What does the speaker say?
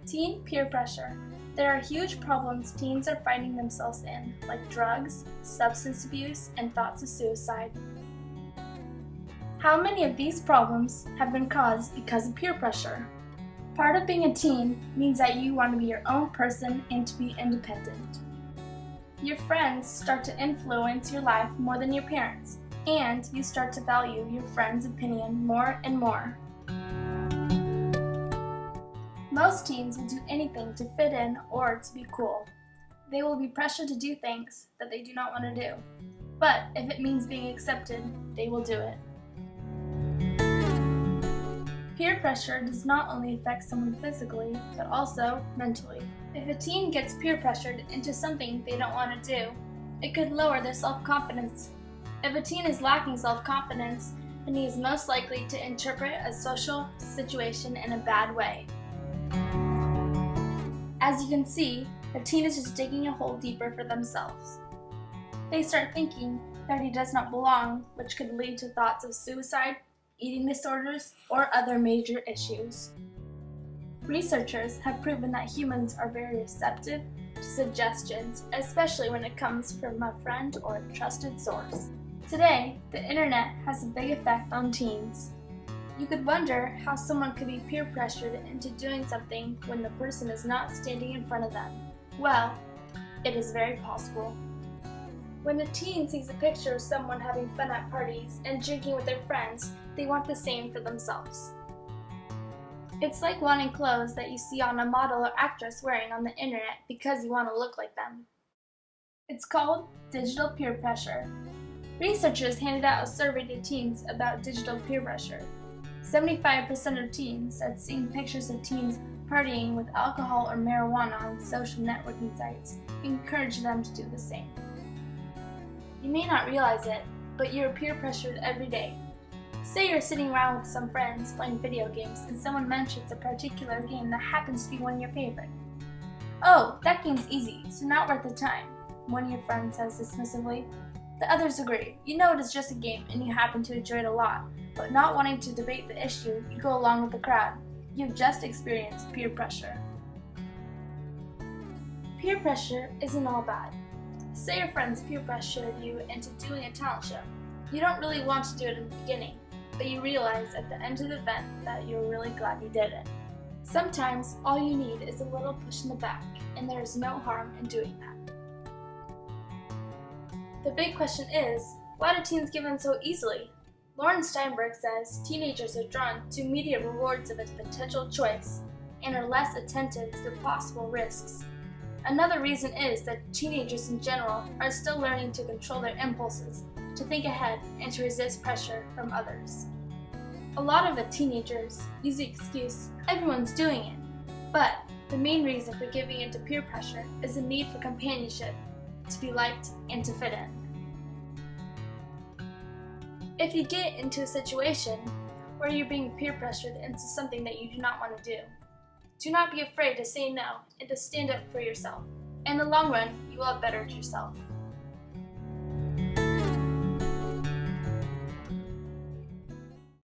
Teen peer pressure. There are huge problems teens are finding themselves in, like drugs, substance abuse, and thoughts of suicide. How many of these problems have been caused because of peer pressure? Part of being a teen means that you want to be your own person and to be independent. Your friends start to influence your life more than your parents, and you start to value your friends' opinion more and more. Most teens will do anything to fit in or to be cool. They will be pressured to do things that they do not want to do. But if it means being accepted, they will do it. Peer pressure does not only affect someone physically, but also mentally. If a teen gets peer pressured into something they don't want to do, it could lower their self-confidence. If a teen is lacking self-confidence, then he is most likely to interpret a social situation in a bad way. As you can see, the teen is just digging a hole deeper for themselves. They start thinking that he does not belong, which could lead to thoughts of suicide, eating disorders, or other major issues. Researchers have proven that humans are very receptive to suggestions, especially when it comes from a friend or a trusted source. Today, the internet has a big effect on teens. You could wonder how someone could be peer pressured into doing something when the person is not standing in front of them. Well, it is very possible. When a teen sees a picture of someone having fun at parties and drinking with their friends, they want the same for themselves. It's like wanting clothes that you see on a model or actress wearing on the internet because you want to look like them. It's called digital peer pressure. Researchers handed out a survey to teens about digital peer pressure. 75% of teens said seeing pictures of teens partying with alcohol or marijuana on social networking sites encouraged them to do the same. You may not realize it, but you're peer pressured every day. Say you're sitting around with some friends playing video games and someone mentions a particular game that happens to be one of your favorites. "Oh, that game's easy, so not worth the time," one of your friends says dismissively. The others agree. You know it is just a game and you happen to enjoy it a lot, but not wanting to debate the issue, you go along with the crowd. You've just experienced peer pressure. Peer pressure isn't all bad. Say your friends peer pressured you into doing a talent show. You don't really want to do it in the beginning, but you realize at the end of the event that you're really glad you did it. Sometimes all you need is a little push in the back, and there is no harm in doing that. The big question is, why do teens give in so easily? Lauren Steinberg says teenagers are drawn to immediate rewards of a potential choice and are less attentive to possible risks. Another reason is that teenagers in general are still learning to control their impulses, to think ahead, and to resist pressure from others. A lot of the teenagers use the excuse, "everyone's doing it," but the main reason for giving into peer pressure is the need for companionship, to be liked, and to fit in. If you get into a situation where you're being peer pressured into something that you do not want to do not be afraid to say no and to stand up for yourself. In the long run, you will have bettered yourself.